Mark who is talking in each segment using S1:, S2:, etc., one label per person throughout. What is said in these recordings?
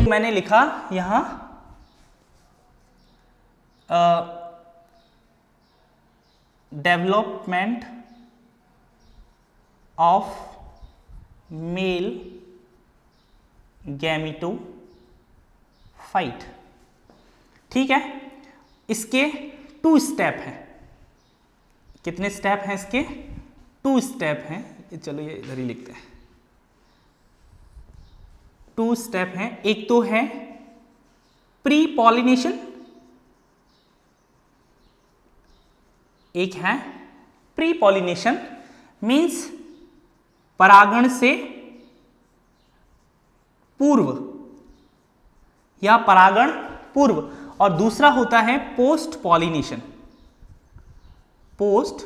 S1: मैंने लिखा यहां डेवलपमेंट ऑफ मेल गैमेटोफाइट। ठीक है, इसके 2 स्टेप हैं। कितने स्टेप हैं इसके? 2 स्टेप हैं। चलो ये इधर ही लिखते हैं। 2 स्टेप हैं। एक तो है प्री पॉलिनेशन, एक है प्री पॉलिनेशन मीन्स परागण से पूर्व या परागण पूर्व, और दूसरा होता है post pollination. Post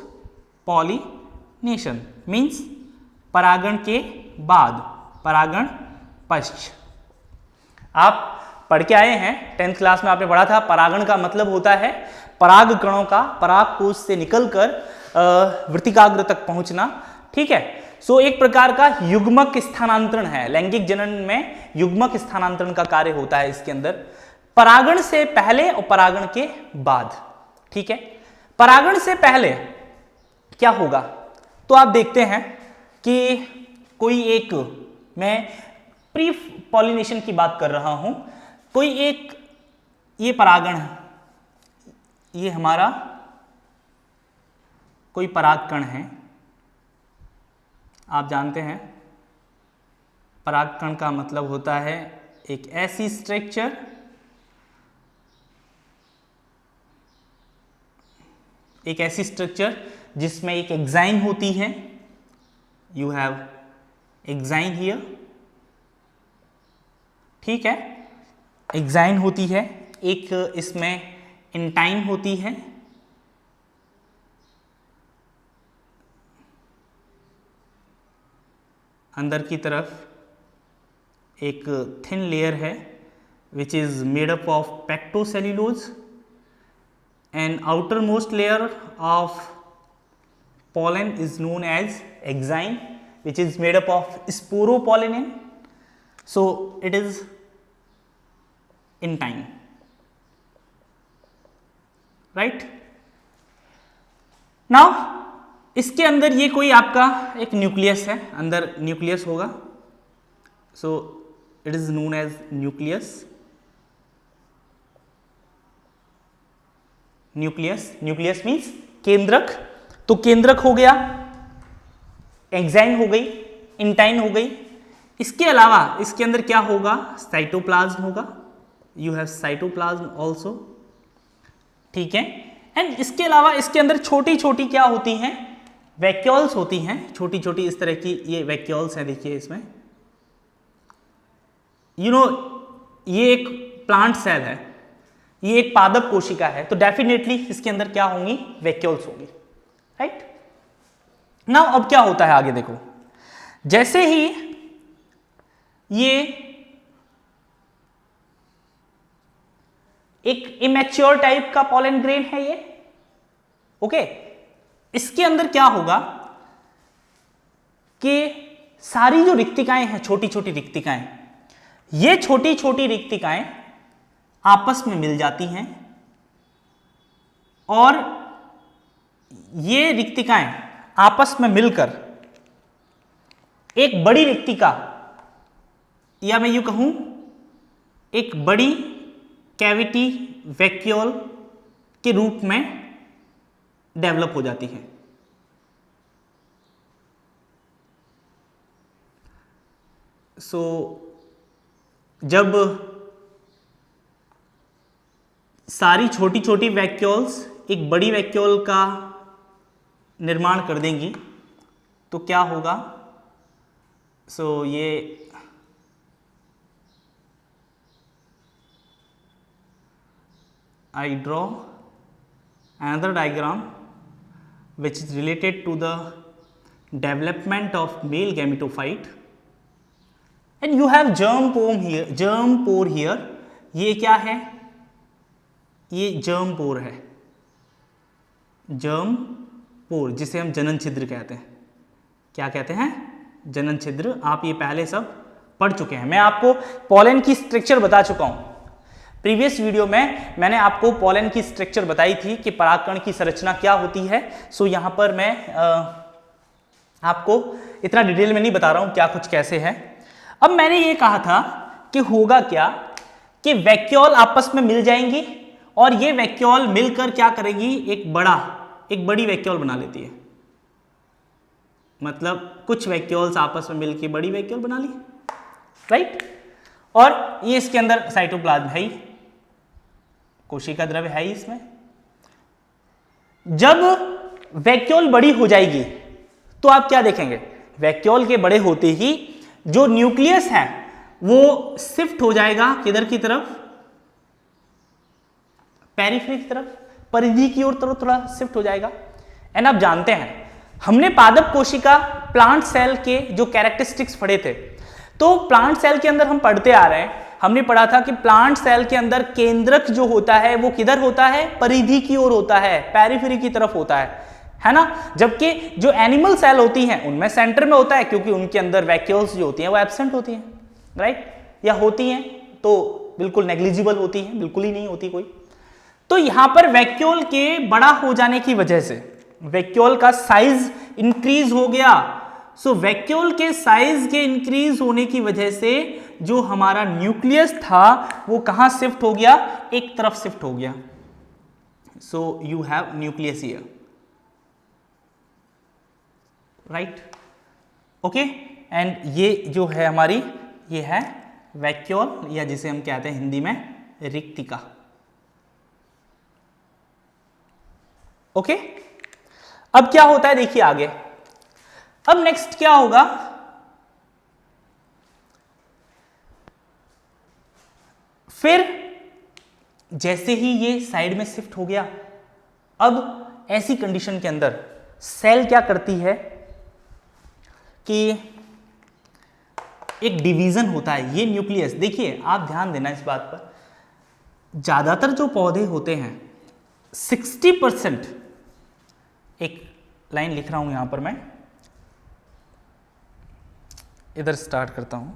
S1: pollination means परागण के बाद, परागण पश्च। आप पढ़ के आए हैं 10th क्लास में, आपने पढ़ा था परागण का मतलब होता है पराग कणों का पराग कोश से निकलकर वृत्तिकाग्र तक पहुंचना। ठीक है, सो एक प्रकार का युग्मक स्थानांतरण है। लैंगिक जनन में युग्मक स्थानांतरण का कार्य होता है इसके अंदर, परागण से पहले और परागण के बाद। ठीक है, परागण से पहले क्या होगा? तो आप देखते हैं कि कोई एक, मैं प्री पॉलिनेशन की बात कर रहा हूं, कोई एक ये परागण है, ये हमारा कोई परागकण है। आप जानते हैं परागकण का मतलब होता है एक ऐसी स्ट्रक्चर जिसमें एक एग्जाइम होती है। You have enzyme here. ठीक है, एग्जाइम होती है, एक इसमें इंटाइम होती है, अंदर की तरफ एक थिन लेयर है which is made up of pectocellulose, and outer most layer of pollen is known as exine which is made up of sporopollenin. So it is in time, right? Now इसके अंदर ये कोई आपका एक nucleus है, अंदर nucleus होगा। So it is known as nucleus. Nucleus means केंद्रक। तो केंद्रक हो गया, एग्जाइन हो गई, इंटाइन हो गई। इसके अलावा इसके अंदर क्या होगा? साइटोप्लाज्म होगा। You have cytoplasm also. ठीक है, एंड इसके अलावा इसके अंदर छोटी छोटी क्या होती हैं? वैक्यूल्स होती हैं, छोटी छोटी इस तरह की ये वैक्यूल्स हैं। देखिए इसमें ये एक प्लांट सेल है, ये एक पादप कोशिका है, तो डेफिनेटली इसके अंदर क्या होंगी? वैक्यूल्स होंगी, राइट? नाउ अब क्या होता है आगे देखो, जैसे ही ये एक इमैच्योर टाइप का पॉलन ग्रेन है ये, ओके, इसके अंदर क्या होगा कि सारी जो रिक्तिकाएं हैं, छोटी छोटी रिक्तिकाएं, ये छोटी छोटी रिक्तिकाएं आपस में मिल जाती हैं और ये रिक्तिकाएं आपस में मिलकर एक बड़ी रिक्तिका, या मैं यूं कहूं एक बड़ी कैविटी वैक्यूल के रूप में डेवलप हो जाती है। सो जब सारी छोटी छोटी वैक्यूल्स एक बड़ी वैक्यूल का निर्माण कर देंगी तो क्या होगा? सो ये I draw another diagram which is related to the development of male gametophyte, and you have germ pore here. ये क्या है? ये germ pore है, germ pore जिसे हम जनन छिद्र कहते हैं। क्या कहते हैं? जनन छिद्र। आप ये पहले सब पढ़ चुके हैं। मैं आपको पोलन की स्ट्रक्चर बता चुका हूं। प्रीवियस वीडियो में मैंने आपको पोलन की स्ट्रक्चर बताई थी कि परागकण की संरचना क्या होती है। सो यहां पर मैं आपको इतना डिटेल में नहीं बता रहा हूं क्या कुछ कैसे है। अब मैंने ये कहा था कि होगा क्या कि वैक्यूल आपस में मिल जाएंगी और ये वैक्यूल मिलकर क्या करेगी, एक बड़ी वैक्यूल बना लेती है। मतलब कुछ वैक्यूल्स आपस में मिलकर बड़ी वैक्यूल बना ली, राइट। और ये इसके अंदर साइटोप्लाज्म है ही, कोशिका द्रव्य है ही इसमें। जब वैक्यूल बड़ी हो जाएगी तो आप क्या देखेंगे, वैक्यूल के बड़े होते ही जो न्यूक्लियस है वो शिफ्ट हो जाएगा किधर की तरफ, पेरिफेरी की तरफ, परिधि की ओर तरफ थोड़ा शिफ्ट हो जाएगा। एंड आप जानते हैं हमने पादप कोशिका प्लांट सेल के जो कैरेक्टरिस्टिक्स पढ़े थे, तो प्लांट सेल के अंदर हम पढ़ते आ रहे हैं, हमने पढ़ा था कि प्लांट सेल के अंदर केंद्रक जो होता है वो किधर होता है, परिधि की ओर होता है, पेरिफेरी की तरफ होता है ना। जबकि जो एनिमल सेल होती हैं उनमें सेंटर में होता है, क्योंकि उनके अंदर वैक्यूल्स जो होती हैं वो एब्सेंट होती हैं, राइट, या होती हैं तो बिल्कुल नेग्लिजिबल होती हैं, बिल्कुल ही नहीं होती कोई। तो यहां पर वैक्यूल के बड़ा हो जाने की वजह से वैक्यूल का साइज इंक्रीज हो गया। सो वैक्यूल के साइज के इंक्रीज होने की वजह से जो हमारा न्यूक्लियस था वो कहां शिफ्ट हो गया, एक तरफ शिफ्ट हो गया। So you have nucleus here, right, okay. And ये जो है हमारी, ये है वैक्यूल, या जिसे हम कहते हैं हिंदी में रिक्तिका, ओके। अब क्या होता है देखिए आगे, अब नेक्स्ट क्या होगा, फिर जैसे ही ये साइड में शिफ्ट हो गया, अब ऐसी कंडीशन के अंदर सेल क्या करती है कि एक डिवीजन होता है, ये न्यूक्लियस, देखिए आप ध्यान देना इस बात पर, ज्यादातर जो पौधे होते हैं 60%, एक लाइन लिख रहा हूं यहां पर, मैं इधर स्टार्ट करता हूं,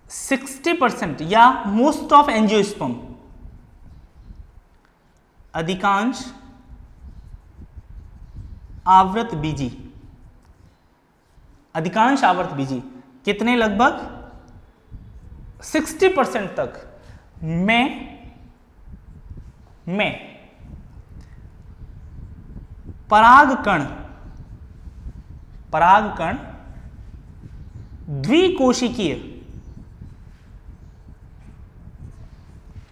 S1: 60% या मोस्ट ऑफ एंजियोस्पर्म, अधिकांश आवृत बीजी, अधिकांश आवृत बीजी कितने, लगभग 60% तक में परागकण द्विकोशिकीय,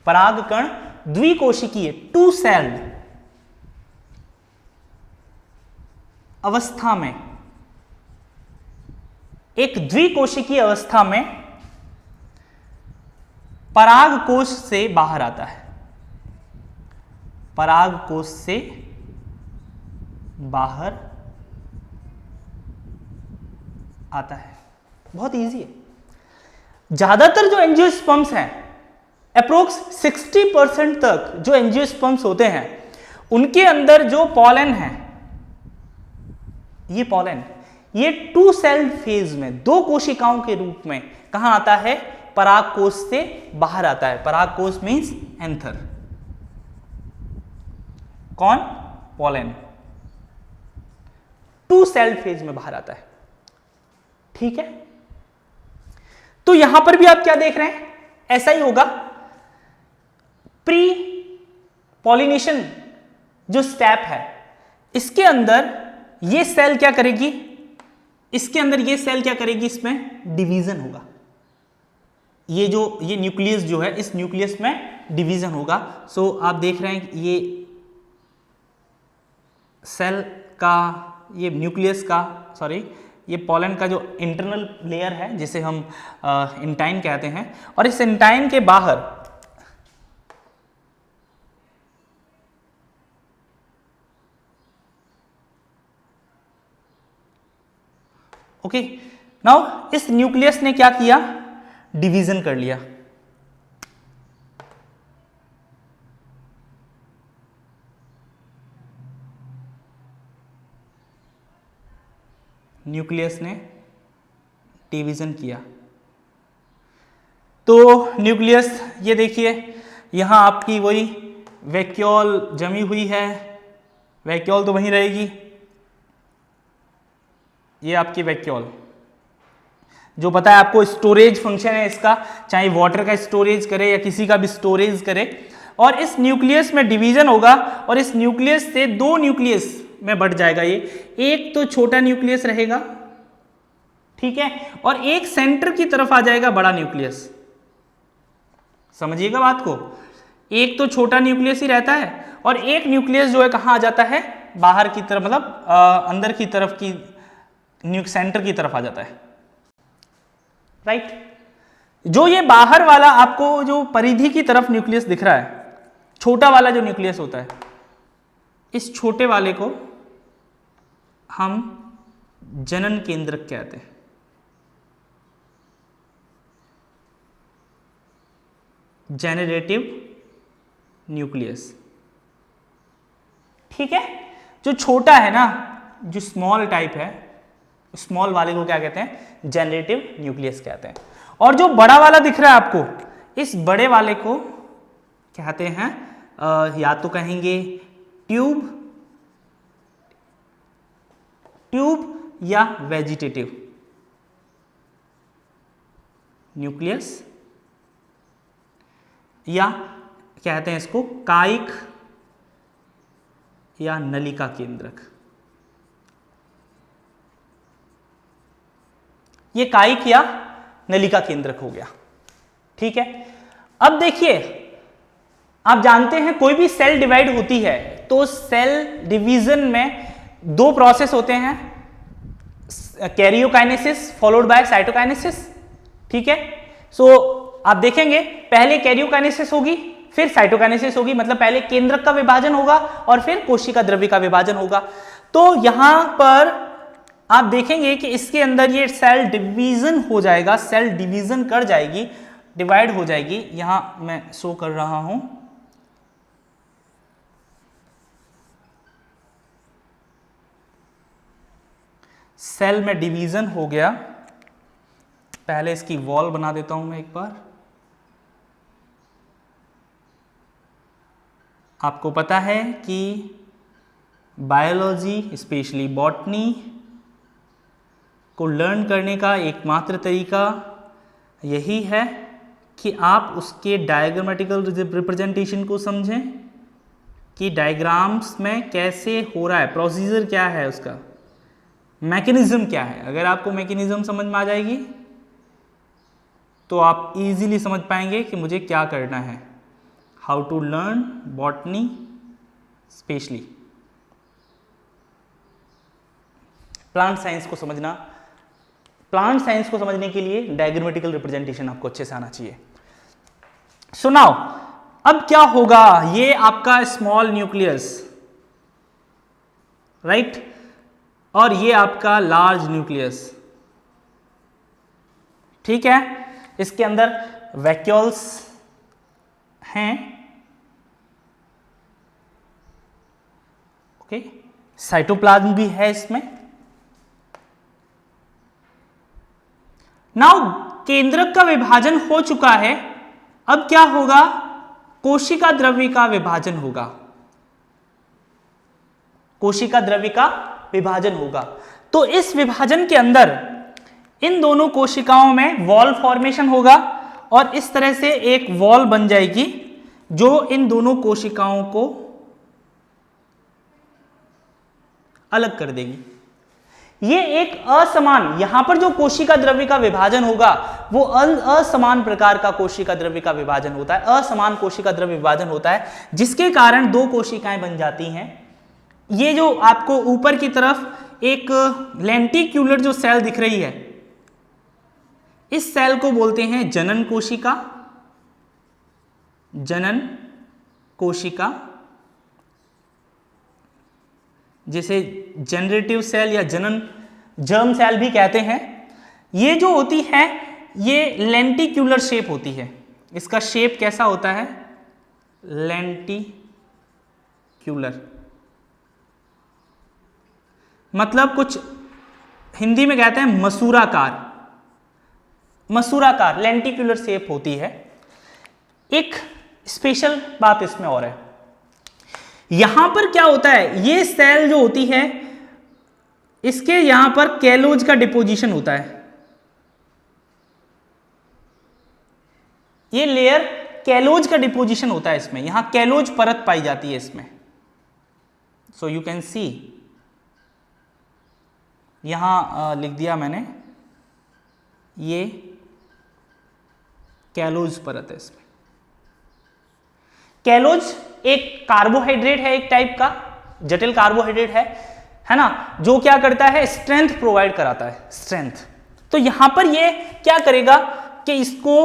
S1: परागकण द्विकोशिकीय, टू सेल्ड अवस्था में, एक द्विकोशिकीय अवस्था में पराग कोश से बाहर आता है, पराग कोश से बाहर आता है। बहुत इजी है। ज्यादातर जो एंजियोस्पर्म्स हैं, अप्रोक्स 60% तक जो एंजियोस्पर्म्स होते हैं उनके अंदर जो पॉलन है, ये पॉलन, ये टू सेल्ड फेज में, दो कोशिकाओं के रूप में कहां आता है, पराग कोश से बाहर आता है। पराग कोश मीन्स एंथर, कौन, पॉलन, टू सेल्ड फेज में बाहर आता है, ठीक है। तो यहां पर भी आप क्या देख रहे हैं, ऐसा ही होगा। प्री पॉलिनेशन जो स्टेप है, इसके अंदर ये सेल क्या करेगी, इसके अंदर ये सेल क्या करेगी, इसमें डिवीजन होगा। ये न्यूक्लियस जो है, इस न्यूक्लियस में डिवीजन होगा। सो आप देख रहे हैं ये सेल का, ये न्यूक्लियस का, सॉरी, ये पॉलन का जो इंटरनल लेयर है जिसे हम इंटाइन कहते हैं, और इस इंटाइन के बाहर ओके, नाउ इस न्यूक्लियस ने क्या किया, डिवीजन कर लिया। न्यूक्लियस ने डिवीजन किया। तो न्यूक्लियस, ये देखिए यहाँ आपकी वही वैक्यूल जमी हुई है, वैक्यूल तो वहीं रहेगी, ये आपकी वैक्यूल जो पता है आपको स्टोरेज फंक्शन है इसका, चाहे वाटर का स्टोरेज करे या किसी का भी स्टोरेज करे। और इस न्यूक्लियस में डिवीजन होगा और इस न्यूक्लियस से दो न्यूक्लियस में बढ़ जाएगा। ये एक तो छोटा न्यूक्लियस रहेगा, ठीक है, और एक सेंटर की तरफ आ जाएगा बड़ा न्यूक्लियस। समझिएगा बात को, एक तो छोटा न्यूक्लियस ही रहता है और एक न्यूक्लियस जो है कहाँ आ जाता है, बाहर की तरफ, मतलब अंदर की तरफ की सेंटर की तरफ आ जाता है, राइट। जो ये बाहर वाला आपको जो परिधि की तरफ न्यूक्लियस दिख रहा है, छोटा वाला जो न्यूक्लियस होता है, इस छोटे वाले को हम जनन केंद्रक कहते हैं। जेनरेटिव न्यूक्लियस, ठीक है। जो छोटा है ना, जो स्मॉल टाइप है, स्मॉल वाले को क्या कहते हैं, जेनरेटिव न्यूक्लियस कहते हैं। और जो बड़ा वाला दिख रहा है आपको, इस बड़े वाले को कहते हैं या तो कहेंगे ट्यूब या वेजिटेटिव न्यूक्लियस, या कहते हैं इसको कायिक या नलिका केंद्रक। ये कायिक या नलिका केंद्रक हो गया, ठीक है। अब देखिए, आप जानते हैं कोई भी सेल डिवाइड होती है तो सेल डिवीजन में दो प्रोसेस होते हैं, कैरियोकाइनेसिस फॉलोड बाय साइटोकाइनेसिस, ठीक है। सो आप देखेंगे पहले कैरियोकाइनेसिस होगी, फिर साइटोकाइनेसिस होगी, मतलब पहले केंद्रक का विभाजन होगा और फिर कोशिका द्रव्य का विभाजन होगा। तो यहां पर आप देखेंगे कि इसके अंदर ये सेल डिवीजन हो जाएगा, सेल डिवीजन कर जाएगी, डिवाइड हो जाएगी। यहां मैं शो कर रहा हूं, सेल में डिवीजन हो गया। पहले इसकी वॉल बना देता हूं मैं एक बार। आपको पता है कि बायोलॉजी स्पेशली बॉटनी को लर्न करने का एकमात्र तरीका यही है कि आप उसके डायग्रामेटिकल रिप्रेजेंटेशन को समझें कि डायग्राम्स में कैसे हो रहा है, प्रोसीजर क्या है, उसका मैकेनिज्म क्या है। अगर आपको मैकेनिज्म समझ में आ जाएगी तो आप इजीली समझ पाएंगे कि मुझे क्या करना है। How to learn botany specially plant science को समझना, प्लांट साइंस को समझने के लिए डायग्रामेटिकल रिप्रेजेंटेशन आपको अच्छे से आना चाहिए। सो नाउ अब क्या होगा, ये आपका स्मॉल न्यूक्लियस, राइट, और ये आपका लार्ज न्यूक्लियस, ठीक है। इसके अंदर वैक्यूल्स हैं, ओके, साइटोप्लाज्म भी है इसमें। नाउ केंद्रक का विभाजन हो चुका है, अब क्या होगा, कोशिका द्रव्य का विभाजन होगा, कोशिका द्रव्य का विभाजन होगा। तो इस विभाजन के अंदर इन दोनों कोशिकाओं में वॉल फॉर्मेशन होगा और इस तरह से एक वॉल बन जाएगी जो इन दोनों कोशिकाओं को अलग कर देगी। ये एक असमान, यहां पर जो कोशिका द्रव्य का विभाजन होगा वो असमान प्रकार का कोशिका द्रव्य का विभाजन होता है, असमान कोशिका द्रव्य विभाजन होता है, जिसके कारण दो कोशिकाएं बन जाती हैं। ये जो आपको ऊपर की तरफ एक लेंटिक्यूलर जो सेल दिख रही है, इस सेल को बोलते हैं जनन कोशिका, जनन कोशिका, जिसे जनरेटिव सेल या जनन जर्म सेल भी कहते हैं। ये जो होती है ये लेंटिक्यूलर शेप होती है। इसका शेप कैसा होता है, लेंटिक्यूलर, मतलब कुछ हिंदी में कहते हैं मसूराकार, मसूराकार लेंटिकुलर शेप होती है। एक स्पेशल बात इसमें और है, यहां पर क्या होता है, ये सेल जो होती है इसके यहां पर कैलोज का डिपोजिशन होता है। ये लेयर कैलोज का डिपोजिशन होता है इसमें, यहां कैलोज परत पाई जाती है इसमें। सो यू कैन सी, यहां लिख दिया मैंने, ये कैलोज परत है इसमें। कैलोज एक कार्बोहाइड्रेट है, एक टाइप का जटिल कार्बोहाइड्रेट है ना, जो क्या करता है, स्ट्रेंथ प्रोवाइड कराता है, स्ट्रेंथ। तो यहां पर ये क्या करेगा कि इसको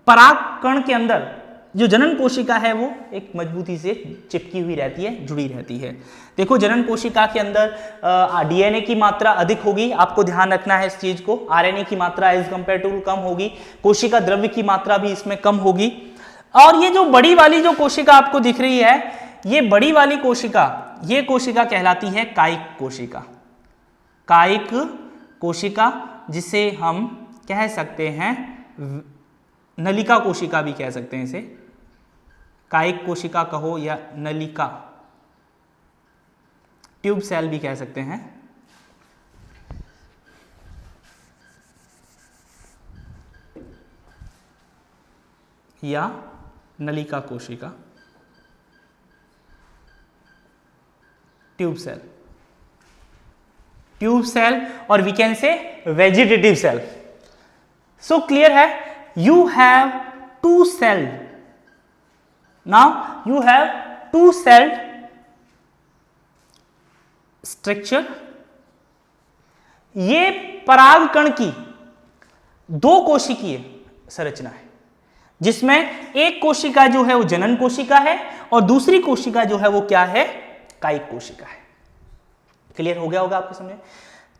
S1: परागकण के अंदर जो जनन कोशिका है वो एक मजबूती से चिपकी हुई रहती है, जुड़ी रहती है। देखो जनन कोशिका के अंदर डीएनए की मात्रा अधिक होगी, आपको ध्यान रखना है इस चीज को। आरएनए की मात्रा एज कंपेयर टू कम होगी, कोशिका द्रव्य की मात्रा भी इसमें कम होगी। और ये जो बड़ी वाली जो कोशिका आपको दिख रही है, ये बड़ी वाली कोशिका, ये कोशिका कहलाती है कायिक कोशिका। कायिक कोशिका, जिसे हम कह सकते हैं नलिका कोशिका भी कह सकते हैं इसे, कायिक कोशिका कहो या नलिका, ट्यूब सेल भी कह सकते हैं। या नलिका कोशिका, ट्यूब सेल, ट्यूब सेल, और we can say vegetative cell. So clear है, you have two cell, now you have two cell structure। ये परागकण की दो कोशिकीय संरचना है, जिसमें एक कोशिका जो है वो जनन कोशिका है और दूसरी कोशिका जो है वो क्या है, कायिक कोशिका है। क्लियर हो गया होगा आपको समझ में।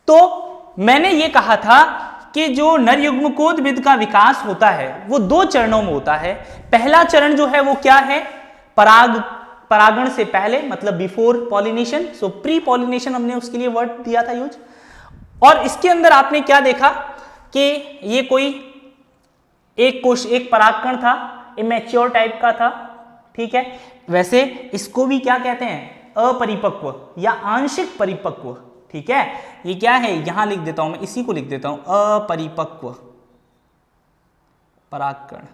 S1: तो मैंने ये कहा था कि जो नर युग्मकोद्भिद का विकास होता है वो दो चरणों में होता है। पहला चरण जो है वो क्या है, परागण से पहले, मतलब बिफोर पॉलिनेशन। सो प्री पॉलिनेशन हमने उसके लिए वर्ड दिया था यूज। और इसके अंदर आपने क्या देखा कि ये कोई एक परागकण था, इमेच्योर टाइप का था, ठीक है। वैसे इसको भी क्या कहते हैं, अपरिपक्व या आंशिक परिपक्व, ठीक है। ये क्या है, यहां लिख देता हूं मैं, इसी को लिख देता हूं, अपरिपक्व परागकण,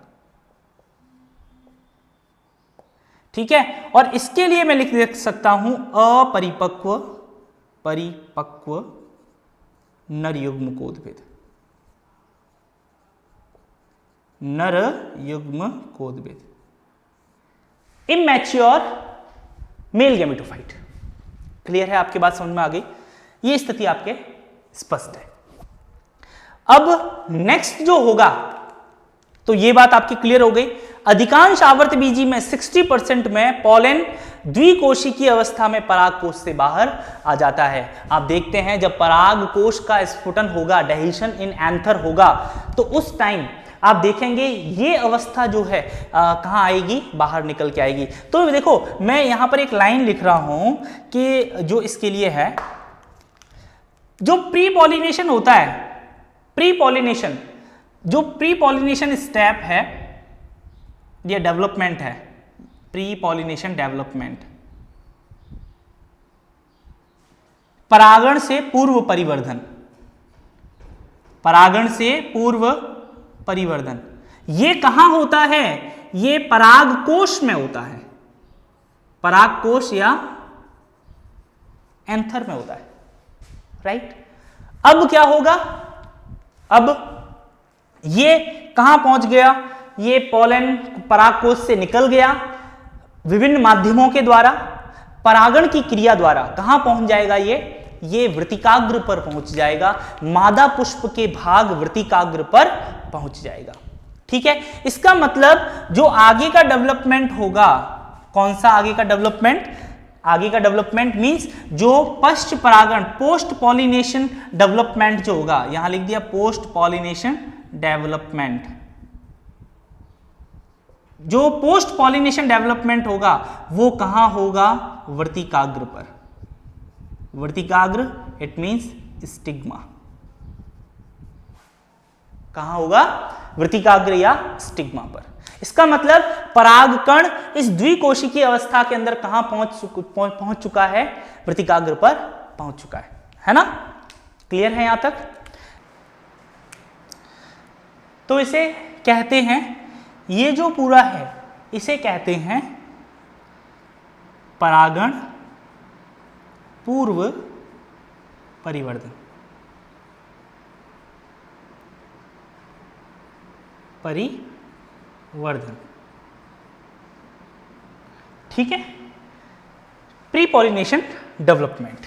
S1: ठीक है। और इसके लिए मैं लिख सकता हूं अपरिपक्व परिपक्व नर युग्मकोद्भिद, नर युग्मकोद्भिद, इमैच्योर मेल गैमेटोफाइट। क्लियर है, आपकी बात समझ में आ गई, ये स्थिति आपके स्पष्ट है। अब नेक्स्ट जो होगा, तो ये बात आपकी क्लियर हो गई। अधिकांश आवर्तबीजी में 60% में पोलन द्विकोशिकीय अवस्था में परागकोश से बाहर आ जाता है। आप देखते हैं जब परागकोश का स्फुटन होगा, डेहिशन इन एंथर होगा, तो उस टाइम आप देखेंगे ये अवस्था जो है कहां आएगी, बाहर निकल के आएगी। तो देखो मैं यहां पर एक लाइन लिख रहा हूं कि जो इसके लिए है, जो प्री पॉलिनेशन होता है, प्री पॉलिनेशन, जो प्री पॉलिनेशन स्टेप है, ये डेवलपमेंट है, प्री पॉलिनेशन डेवलपमेंट, परागण से पूर्व परिवर्धन, परागण से पूर्व परिवर्धन, ये कहां होता है, ये परागकोश में होता है, परागकोश या एंथर में होता है, राइट। अब क्या होगा, अब ये कहां पहुंच गया, ये पोलन परागकोश से निकल गया, विभिन्न माध्यमों के द्वारा, परागण की क्रिया द्वारा कहां पहुंच जाएगा, ये वृत्तिकाग्र पर पहुंच जाएगा, मादा पुष्प के भाग वृत्तिकाग्र पर पहुंच जाएगा, ठीक है। इसका मतलब जो आगे का डेवलपमेंट होगा, कौन सा आगे का डेवलपमेंट, आगे का डेवलपमेंट मींस जो पश्च परागण, पोस्ट पॉलिनेशन डेवलपमेंट जो होगा, यहां लिख दिया पोस्ट पॉलिनेशन डेवलपमेंट, जो पोस्ट पॉलिनेशन डेवलपमेंट होगा वो कहां होगा, वृत्तिकाग्र पर, वृत्तिकाग्र इट मींस स्टिग्मा, कहां होगा? वृत्तिकाग्र या स्टिग्मा पर। इसका मतलब परागकण इस द्विकोशिकीय अवस्था के अंदर कहां पहुंच चुका है? वृत्तिकाग्र पर पहुंच चुका है ना? क्लियर है यहां तक? तो इसे कहते हैं, ये जो पूरा है इसे कहते हैं परागण पूर्व परिवर्धन। परिवर्धन, ठीक है? Pre pollination development.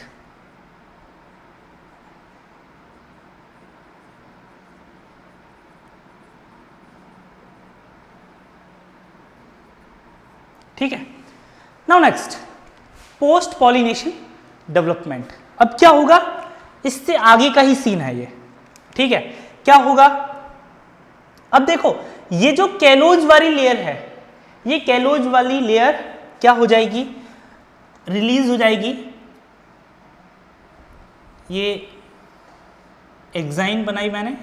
S1: ठीक है। Now next, post pollination development. अब क्या होगा? इससे आगे का ही सीन है ये, ठीक है? क्या होगा? अब देखो, ये जो कैलोज वाली लेयर है, ये कैलोज वाली लेयर क्या हो जाएगी? रिलीज हो जाएगी। ये एक्साइन बनाई मैंने,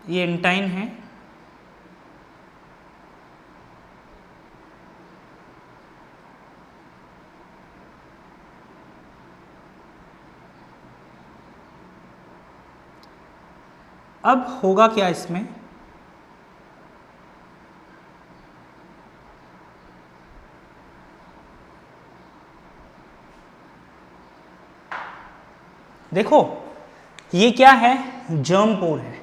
S1: ये एंटाइन है, अब होगा क्या इसमें? देखो, ये क्या है? जर्म पोर है।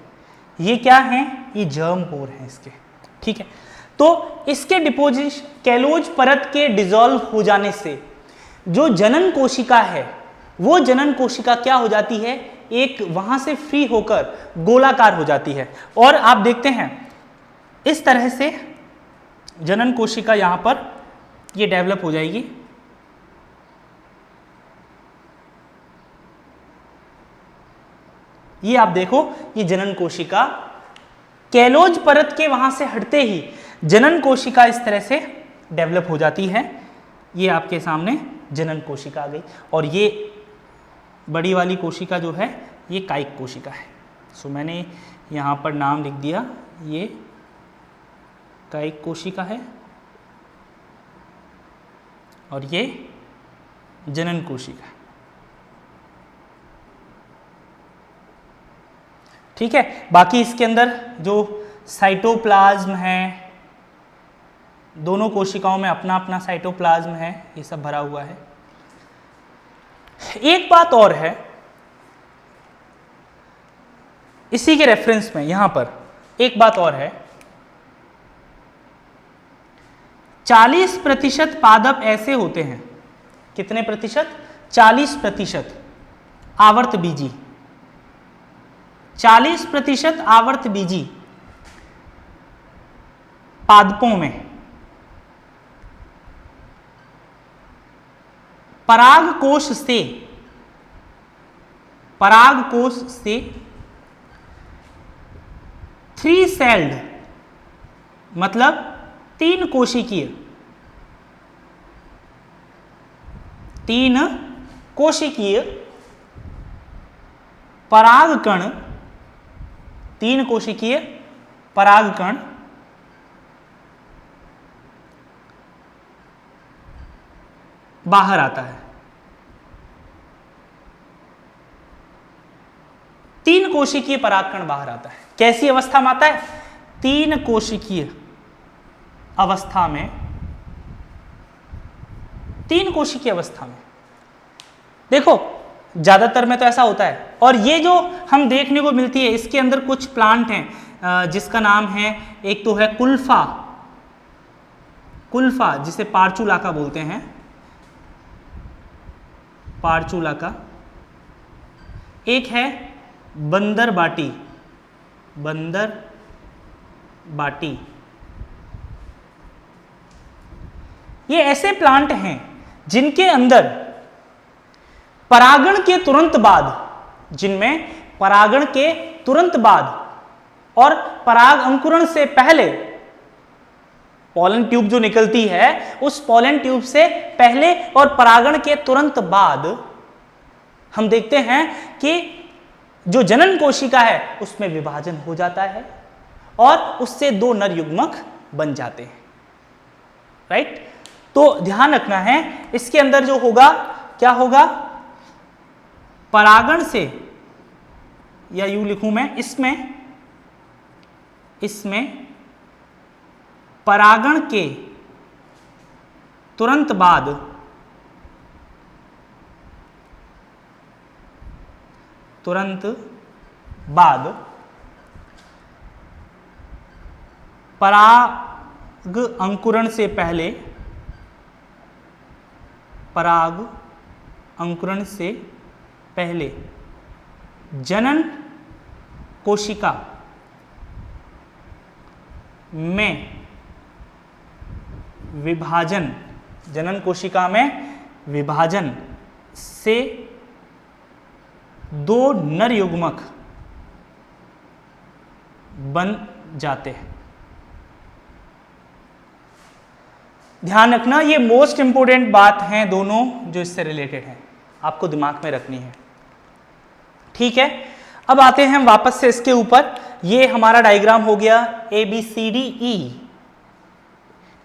S1: ये क्या है? ये जर्म पोर है इसके, ठीक है? तो इसके डिपोजिशन, कैलोज परत के डिसॉल्व हो जाने से जो जनन कोशिका है, वो जनन कोशिका क्या हो जाती है? एक वहां से फ्री होकर गोलाकार हो जाती है। और आप देखते हैं इस तरह से जनन कोशिका यहां पर ये डेवलप हो जाएगी। ये आप देखो, ये जनन कोशिका कैलोज परत के वहां से हटते ही जनन कोशिका इस तरह से डेवलप हो जाती है। ये आपके सामने जनन कोशिका आ गई। और ये बड़ी वाली कोशिका जो है ये कायिक कोशिका है। सो मैंने यहाँ पर नाम लिख दिया, ये कायिक कोशिका है और ये जनन कोशिका, ठीक है? बाकी इसके अंदर जो साइटोप्लाज्म है, दोनों कोशिकाओं में अपना अपना साइटोप्लाज्म है, ये सब भरा हुआ है। एक बात और है, इसी के रेफरेंस में यहां पर एक बात और है, 40% पादप ऐसे होते हैं। कितने प्रतिशत? 40% आवर्त बीजी। 40% आवर्त बीजी पादपों में पराग कोश से 3 सेल्ड, मतलब 3 कोशिकीय परागकण, 3 कोशिकीय परागकण बाहर आता है। 3 कोशिकीय परागकण बाहर आता है। कैसी अवस्था में आता है? 3 कोशिकीय अवस्था में, 3 कोशिकीय अवस्था में। देखो, ज्यादातर में तो ऐसा होता है। और ये जो हम देखने को मिलती है, इसके अंदर कुछ प्लांट हैं जिसका नाम है, एक तो है कुल्फा जिसे पार्चुलाका बोलते हैं, पार्चुलाका। एक है बंदर बाटी। ये ऐसे प्लांट हैं जिनके अंदर परागण के तुरंत बाद और पराग अंकुरण से पहले पॉलन ट्यूब जो निकलती है, उस पॉलन ट्यूब से पहले और परागण के तुरंत बाद हम देखते हैं कि जो जनन कोशिका है उसमें विभाजन हो जाता है और उससे 2 नर युग्मक बन जाते हैं। राइट? तो ध्यान रखना है, इसके अंदर जो होगा क्या होगा, परागण से, या यूं लिखूं मैं, इसमें परागण के तुरंत बाद पराग अंकुरण से पहले जनन कोशिका में विभाजन से 2 नर युग्मक बन जाते हैं। ध्यान रखना, ये मोस्ट इंपोर्टेंट बात है दोनों जो इससे रिलेटेड है, आपको दिमाग में रखनी है। ठीक है, अब आते हैं हम वापस से इसके ऊपर। ये हमारा डायग्राम हो गया ABCDE,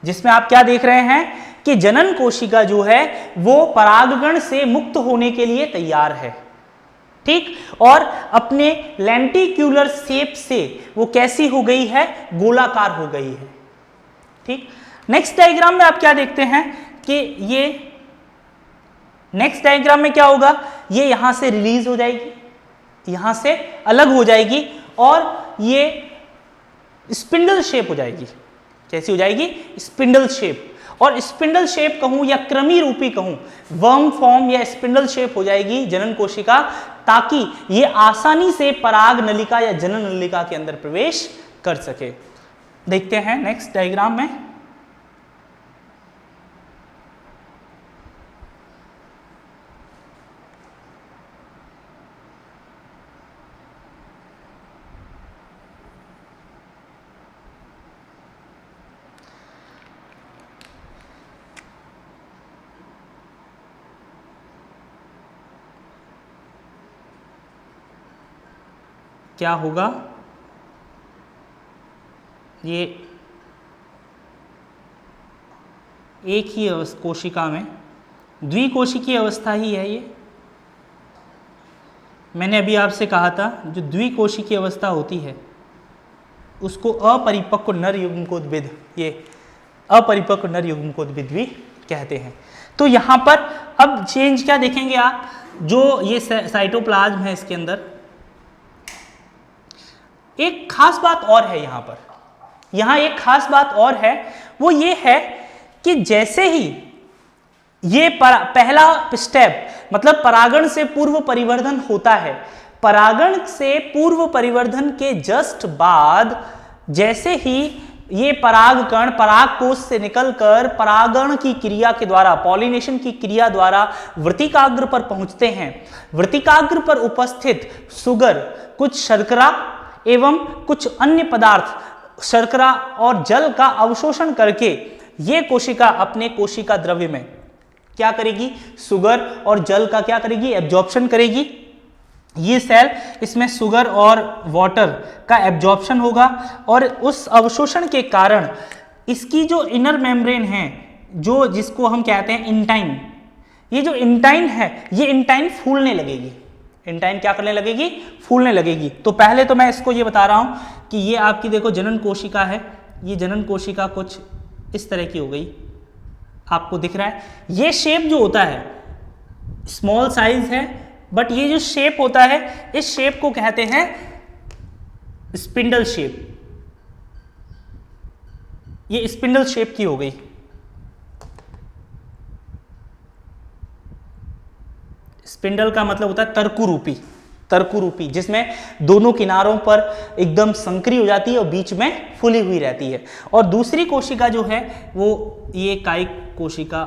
S1: जिसमें आप क्या देख रहे हैं कि जनन कोशिका जो है वो परागगण से मुक्त होने के लिए तैयार है। ठीक, और अपने लेंटिक्यूलर शेप से वो कैसी हो गई है, गोलाकार हो गई है। ठीक, नेक्स्ट डायग्राम में आप क्या देखते हैं कि ये नेक्स्ट डायग्राम में क्या होगा, ये यहां से रिलीज हो जाएगी, यहां से अलग हो जाएगी और ये स्पिंडल शेप हो जाएगी। कैसी हो जाएगी? Spindle shape. और स्पिंडल शेप कहूं या क्रमी रूपी कहूं, वर्म फॉर्म या स्पिंडल शेप हो जाएगी जनन कोशिका, ताकि ये आसानी से पराग नलिका या जनन नलिका के अंदर प्रवेश कर सके। देखते हैं नेक्स्ट डायग्राम में। क्या होगा, ये एक ही कोशिका में द्विकोशिकीय अवस्था ही है। ये मैंने अभी आपसे कहा था, जो द्विकोशिकीय अवस्था होती है उसको अपरिपक्व नर युग्मकोद्भिद, ये अपरिपक्व नर युग्मकोद्भिद भी कहते हैं। तो यहां पर अब चेंज क्या देखेंगे आप, जो ये साइटोप्लाज्म है इसके अंदर एक खास बात और है। यहां एक खास बात और है, वो ये है कि जैसे ही ये पहला स्टेप मतलब परागण से पूर्व परिवर्धन होता है, परागण से पूर्व परिवर्धन के जस्ट बाद जैसे ही ये परागकण परागकोश से निकलकर परागण की क्रिया के द्वारा, पॉलिनेशन की क्रिया द्वारा वृत्तिकाग्र पर पहुंचते हैं, वृत्तिकाग्र पर उपस्थित सुगर कुछ शर्करा एवं कुछ अन्य पदार्थ शर्करा और जल का अवशोषण करके ये कोशिका अपने कोशिका द्रव्य में क्या करेगी, सुगर और जल का क्या करेगी, एब्जॉर्प्शन करेगी। ये सेल इसमें सुगर और वाटर का एब्जॉर्प्शन होगा और उस अवशोषण के कारण इसकी जो इनर मेम्ब्रेन है, जो जिसको हम कहते हैं इंटाइन, ये जो इंटाइन है ये इंटाइन फूलने लगेगी। इंटाइन क्या करने लगेगी, फूलने लगेगी। तो पहले तो मैं इसको ये बता रहा हूं कि ये आपकी देखो जनन कोशिका है, ये जनन कोशिका कुछ इस तरह की हो गई, आपको दिख रहा है। ये शेप जो होता है स्मॉल साइज है, बट ये जो शेप होता है इस शेप को कहते हैं स्पिंडल शेप। ये स्पिंडल शेप की हो गई। स्पिंडल का मतलब होता है तर्कुरूपी, तर्कुरूपी, जिसमें दोनों किनारों पर एकदम संकरी हो जाती है और बीच में फुली हुई रहती है। और दूसरी कोशिका जो है वो ये कायिक कोशिका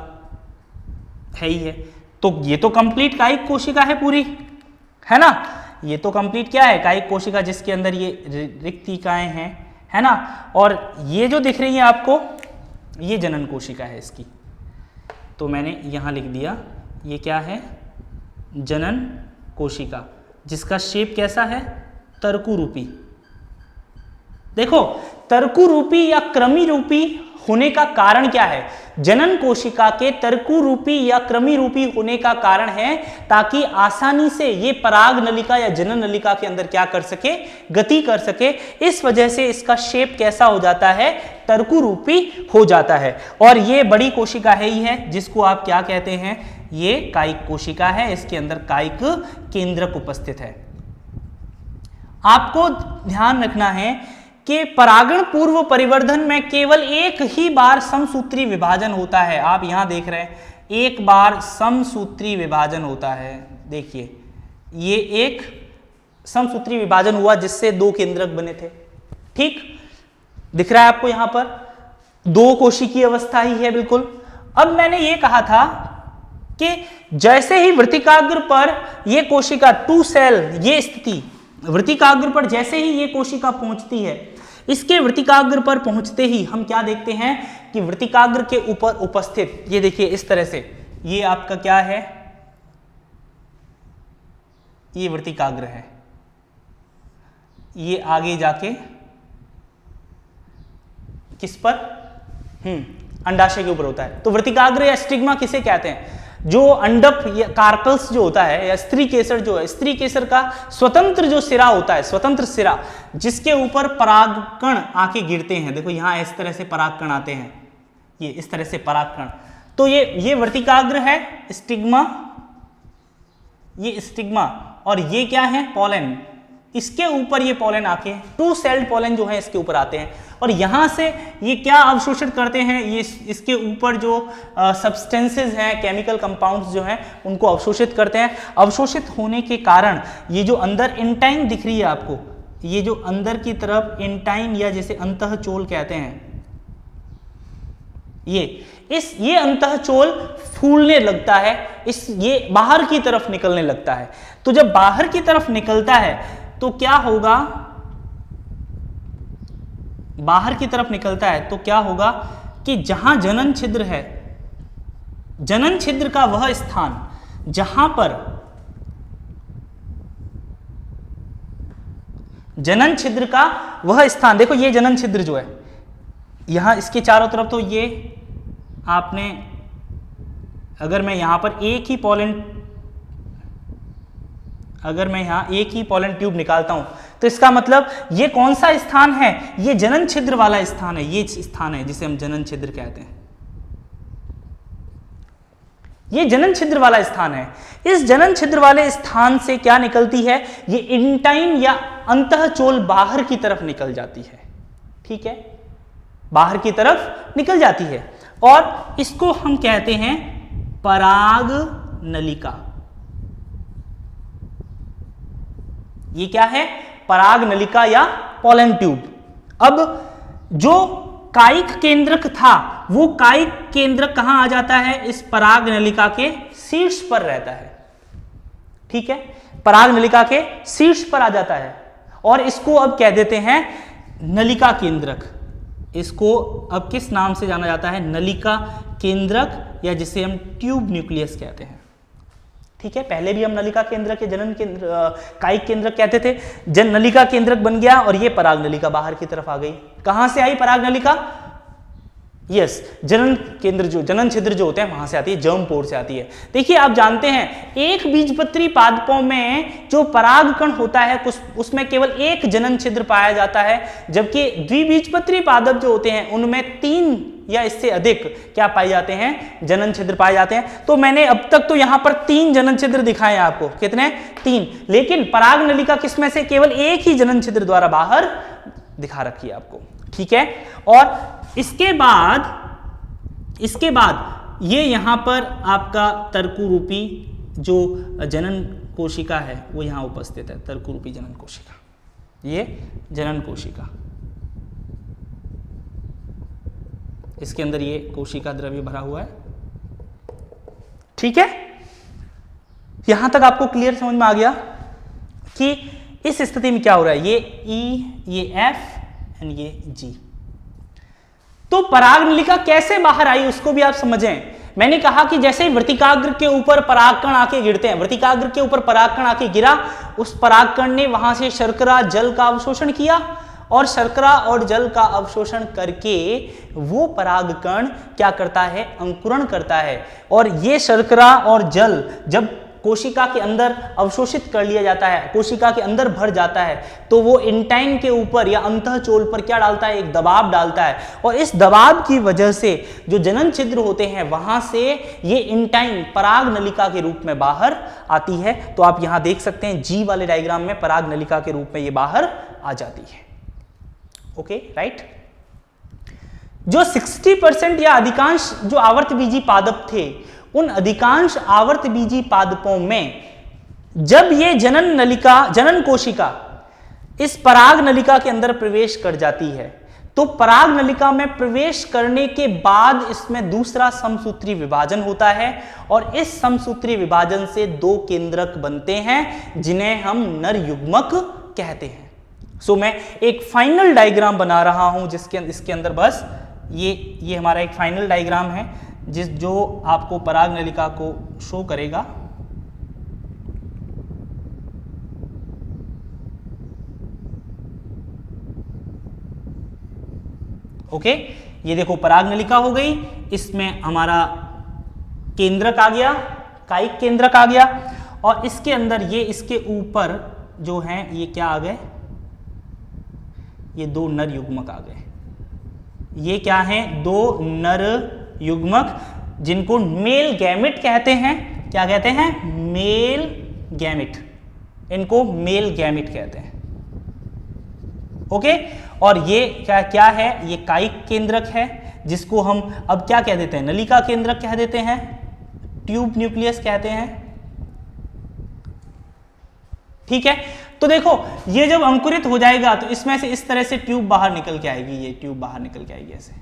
S1: है ही है। तो ये तो कंप्लीट कायिक कोशिका है पूरी, है ना। ये तो कंप्लीट क्या है, कायिक कोशिका, जिसके अंदर ये रिक्तिकाएं हैं, है ना। और ये जो दिख रही है आपको, ये जनन कोशिका है इसकी, तो मैंने यहाँ लिख दिया ये क्या है, जनन कोशिका, जिसका शेप कैसा है, तरकु रूपी। देखो तरकु रूपी या क्रमी रूपी होने का कारण क्या है, जनन कोशिका के तरकु रूपी या क्रमी रूपी होने का कारण है ताकि आसानी से ये पराग नलिका या जनन नलिका के अंदर क्या कर सके, गति कर सके। इस वजह से इसका शेप कैसा हो जाता है, तरकु रूपी हो जाता है। और ये बड़ी कोशिका है ही है जिसको आप क्या कहते हैं, ये कायिक कोशिका है, इसके अंदर कायिक केंद्रक उपस्थित है। आपको ध्यान रखना है कि परागण पूर्व परिवर्धन में केवल एक ही बार समसूत्री विभाजन होता है। आप यहां देख रहे हैं एक बार समसूत्री विभाजन होता है। देखिए ये एक समसूत्री विभाजन हुआ जिससे दो केंद्रक बने थे, ठीक दिख रहा है आपको, यहां पर दो कोशिकीय अवस्था ही है बिल्कुल। अब मैंने ये कहा था कि जैसे ही वृत्तिकाग्र पर ये कोशिका टू सेल, ये स्थिति वृत्तिकाग्र पर जैसे ही ये कोशिका पहुंचती है, इसके वृत्तिकाग्र पर पहुंचते ही हम क्या देखते हैं कि वृत्तिकाग्र के ऊपर उपस्थित, ये देखिए इस तरह से, ये आपका क्या है, ये वृत्तिकाग्र है, ये आगे जाके किस पर, अंडाशय के ऊपर होता है। तो वृत्तिकाग्र या स्टिग्मा किसे कहते हैं, जो अंडप या कार्पल्स जो होता है या स्त्री केसर जो है, स्त्री केसर का स्वतंत्र जो सिरा होता है, स्वतंत्र सिरा जिसके ऊपर परागकण आके गिरते हैं। देखो यहां इस तरह से परागकण आते हैं, ये इस तरह से परागकण, तो ये वृत्तिकाग्र है, स्टिग्मा, ये स्टिग्मा, और ये क्या है, पोलन, इसके ऊपर ये पोलन आके टू सेल्ड पोलन जो है इसके ऊपर आते हैं और यहां से ये क्या अवशोषित करते हैं, ये इसके ऊपर जो सब्सटेंसेस हैं, केमिकल कंपाउंड्स जो हैं उनको अवशोषित करते हैं। अवशोषित होने के कारण ये जो अंदर इंटाइन दिख रही है आपको, ये जो अंदर की तरफ इंटाइन या जैसे अंतःचोल कहते हैं, ये अंतःचोल फूलने लगता है, ये बाहर की तरफ निकलने लगता है। तो जब बाहर की तरफ निकलता है तो क्या होगा, बाहर की तरफ निकलता है तो क्या होगा कि जहां जनन छिद्र है, जनन छिद्र का वह स्थान जहां पर जनन छिद्र का वह स्थान, देखो ये जनन छिद्र जो है यहां इसके चारों तरफ, तो ये आपने, अगर मैं यहां पर एक ही पोलन, अगर मैं यहां एक ही पोलन ट्यूब निकालता हूं तो इसका मतलब ये कौन सा स्थान है, ये जनन छिद्र वाला स्थान है, ये स्थान है जिसे हम जनन छिद्र कहते हैं, ये जनन छिद्र वाला स्थान है। इस जनन छिद्र वाले स्थान से क्या निकलती है, ये इंटाइन या अंतःचोल बाहर की तरफ निकल जाती है, ठीक है, बाहर की तरफ निकल जाती है और इसको हम कहते हैं पराग नलिका। ये क्या है, पराग नलिका या पोलन ट्यूब। अब जो कायिक केंद्रक था वो कायिक केंद्रक कहां आ जाता है, इस पराग नलिका के शीर्ष पर रहता है, ठीक है, पराग नलिका के शीर्ष पर आ जाता है और इसको अब कह देते हैं नलिका केंद्रक। इसको अब किस नाम से जाना जाता है, नलिका केंद्रक, या जिसे हम ट्यूब न्यूक्लियस कहते हैं, ठीक है। पहले भी हम नलिका केंद्रक के जनन केंद्र कायिक केंद्रक कहते थे, जन नलिका केंद्रक बन गया और ये पराग नलिका बाहर की तरफ आ गई। कहां से आई पराग नलिका, यस, जनन केंद्र जो जनन छिद्र जो होते हैं वहां से आती है, जर्म पोर से आती है। देखिए आप जानते हैं एक बीजपत्री पादपों में जो परागकण होता है उसमें केवल एक जनन छिद्र पाया जाता है, जबकि द्विबीजपत्री पादप जो होते हैं उनमें 3 या इससे अधिक क्या पाए जाते हैं, जनन छिद्र पाए जाते हैं। तो मैंने अब तक तो यहां पर 3 जनन छिद्र दिखाए आपको, कितने, 3, लेकिन पराग नलिका किसमें से केवल एक ही जनन छिद्र द्वारा बाहर दिखा रखी है आपको, ठीक है। और इसके बाद ये यहां पर आपका तर्कु रूपी जो जनन कोशिका है वो यहां उपस्थित है, तर्कु रूपी जनन कोशिका, ये जनन कोशिका, इसके अंदर ये कोशिका द्रव्य भरा हुआ है, ठीक है। यहां तक आपको क्लियर समझ में आ गया कि इस स्थिति में क्या हो रहा है, ये E, ये F एंड ये G। तो पराग नलिका कैसे बाहर आई उसको भी आप समझें। मैंने कहा कि जैसे वृत्तिकाग्र के ऊपर परागकण आके गिरते हैं, वृत्तिकाग्र के ऊपर परागकण आके गिरा, उस परागकण ने वहां से शर्करा जल का अवशोषण किया और शर्करा और जल का अवशोषण करके वो परागकण क्या करता है, अंकुरण करता है। और ये शर्करा और जल जब कोशिका के अंदर अवशोषित कर लिया जाता है, कोशिका के अंदर भर जाता है, तो वो इंटाइन के ऊपर या अंतःचोल पर क्या डालता है, एक दबाव डालता है। और इस दबाव की वजह से जो जनन छिद्र होते हैं वहां से ये इंटाइन पराग नलिका के रूप में बाहर आती है। तो आप यहां देख सकते हैं जी वाले डायग्राम में पराग नलिका के रूप में ये बाहर आ जाती है। Okay, right. जो 60% या अधिकांश जो आवर्तबीजी पादप थे, उन अधिकांश आवर्तबीजी पादपों में जब ये जनन कोशिका इस पराग नलिका के अंदर प्रवेश कर जाती है, तो पराग नलिका में प्रवेश करने के बाद इसमें दूसरा समसूत्री विभाजन होता है और इस समसूत्री विभाजन से 2 केंद्रक बनते हैं जिन्हें हम नर युग्मक कहते हैं। सो मैं एक फाइनल डायग्राम बना रहा हूं इसके अंदर बस ये हमारा एक फाइनल डायग्राम है जो आपको पराग नलिका को शो करेगा। ओके, ये देखो पराग नलिका हो गई, इसमें हमारा केंद्रक आ गया, कायिक केंद्रक आ गया और इसके अंदर ये इसके ऊपर जो है ये क्या आ गए, ये 2 नर युग्मक आ गए। ये क्या है, 2 नर युग्मक जिनको मेल गैमेट कहते हैं। क्या कहते हैं, मेल गैमेट, इनको मेल गैमेट कहते हैं। ओके, और ये क्या है, ये कायिक केंद्रक है जिसको हम अब क्या कह देते हैं, नलिका केंद्रक कह देते हैं, ट्यूब न्यूक्लियस कहते हैं। ठीक है, तो देखो ये जब अंकुरित हो जाएगा तो इसमें से इस तरह से ट्यूब बाहर निकल के आएगी, ये ट्यूब बाहर निकल के आएगी ऐसे,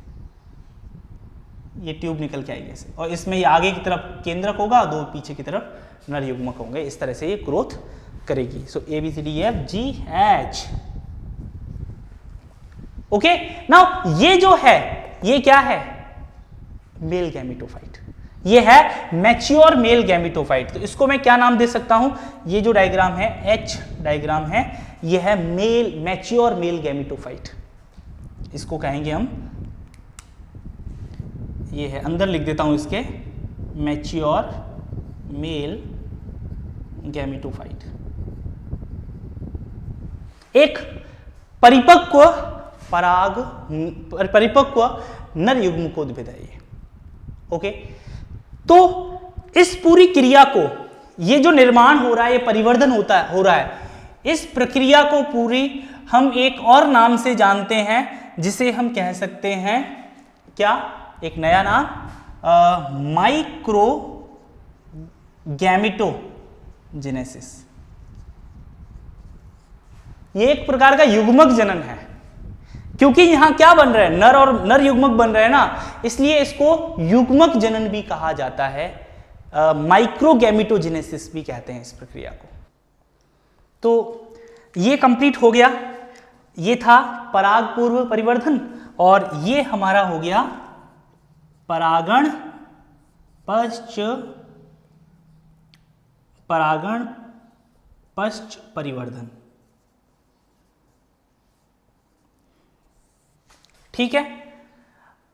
S1: ये ट्यूब निकल के आएगी ऐसे, और इसमें ये आगे की तरफ केंद्रक होगा, 2 पीछे की तरफ नर युग्मक होंगे। इस तरह से ये ग्रोथ करेगी। सो ABCDEFGH। ओके, नाउ ये जो है ये क्या है, मेल गैमेटोफाइट, ये है मैच्योर मेल गैमेटोफाइट। तो इसको मैं क्या नाम दे सकता हूं, ये जो डायग्राम है H डायग्राम है, ये है मैच्योर मेल गैमेटोफाइट, इसको कहेंगे हम, ये है, अंदर लिख देता हूं इसके, मैच्योर मेल गैमेटोफाइट। एक परिपक्व नर युग्मकोद्भिद है ये। ओके, तो इस पूरी क्रिया को, ये जो निर्माण हो रहा है, ये परिवर्धन हो रहा है, इस प्रक्रिया को पूरी हम एक और नाम से जानते हैं जिसे हम कह सकते हैं क्या, एक नया नाम, माइक्रो गैमेटोजेनेसिस। ये एक प्रकार का युग्मक जनन है, क्योंकि यहां क्या बन रहा है, नर और नर युग्मक बन रहे हैं ना, इसलिए इसको युग्मक जनन भी कहा जाता है, माइक्रो गैमेटोजेनेसिस भी कहते हैं इस प्रक्रिया को। तो ये कंप्लीट हो गया, ये था पराग पूर्व परिवर्धन, और ये हमारा हो गया परागण पश्च परिवर्धन। ठीक है,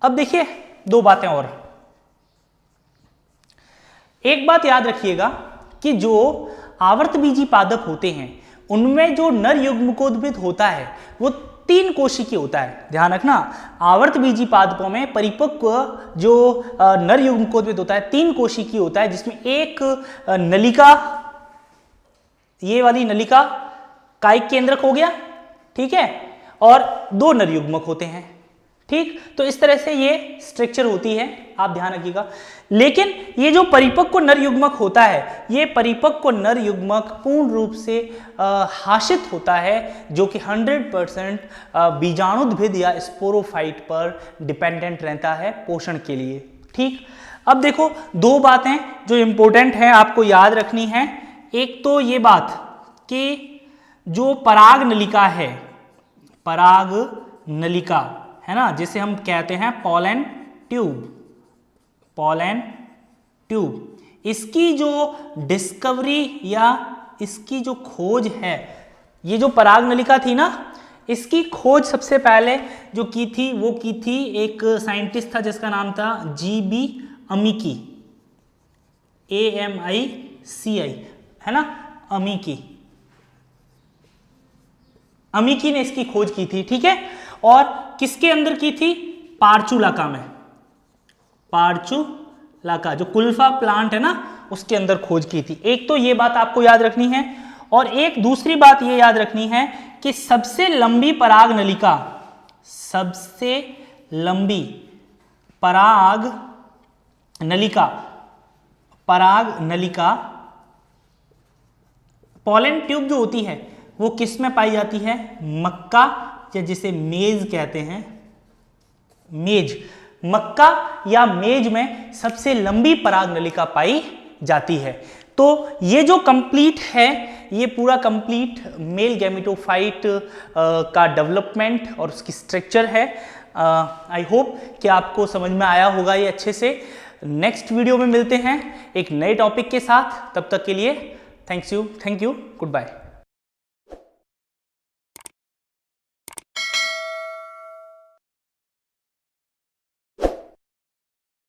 S1: अब देखिए 2 बातें और। एक बात याद रखिएगा कि जो आवर्तबीजी पादप होते हैं उनमें जो नर युग्मकोद्भिद होता है वो 3 कोशिकीय होता है। ध्यान रखना, आवर्तबीजी पादपों में परिपक्व जो नर युग्मकोद्भिद होता है 3 कोशिकीय होता है, जिसमें एक नलिका, ये वाली नलिका कायिक केंद्रक हो गया, ठीक है, और 2 नर युग्मक होते हैं। ठीक, तो इस तरह से ये स्ट्रक्चर होती है, आप ध्यान रखिएगा। लेकिन ये जो परिपक्व नर युग्मक होता है, ये परिपक्व नर युग्मक पूर्ण रूप से हाशित होता है, जो कि 100% बीजाणुद्भिद या स्पोरोफाइट पर डिपेंडेंट रहता है पोषण के लिए। ठीक, अब देखो 2 बातें जो इंपॉर्टेंट हैं आपको याद रखनी है। एक तो ये बात कि जो पराग नलिका है ना, जिसे हम कहते हैं पॉलन ट्यूब, पॉलन ट्यूब। इसकी जो डिस्कवरी या इसकी जो खोज है, ये जो पराग नलिका थी ना, इसकी खोज सबसे पहले जो की थी वो की थी एक साइंटिस्ट था जिसका नाम था जीबी अमीकी, AMICI, है ना, अमीकी, अमीकी ने इसकी खोज की थी, ठीक है। और किसके अंदर की थी? पार्चुलाका में, पार्चुलाका जो कुल्फा प्लांट है ना उसके अंदर खोज की थी। एक तो ये बात आपको याद रखनी है, और एक दूसरी बात ये याद रखनी है कि सबसे लंबी पराग नलिका, सबसे लंबी पराग नलिका, पराग नलिका पॉलन ट्यूब जो होती है वो किस में पाई जाती है? मक्का, या जिसे मेज कहते हैं, मेज, मक्का या मेज में सबसे लंबी पराग नलिका पाई जाती है। तो ये जो कंप्लीट है, ये पूरा कंप्लीट मेल गैमेटोफाइट का डेवलपमेंट और उसकी स्ट्रक्चर है। आई होप कि आपको समझ में आया होगा ये अच्छे से। नेक्स्ट वीडियो में मिलते हैं एक नए टॉपिक के साथ, तब तक के लिए थैंक यू, गुड बाय।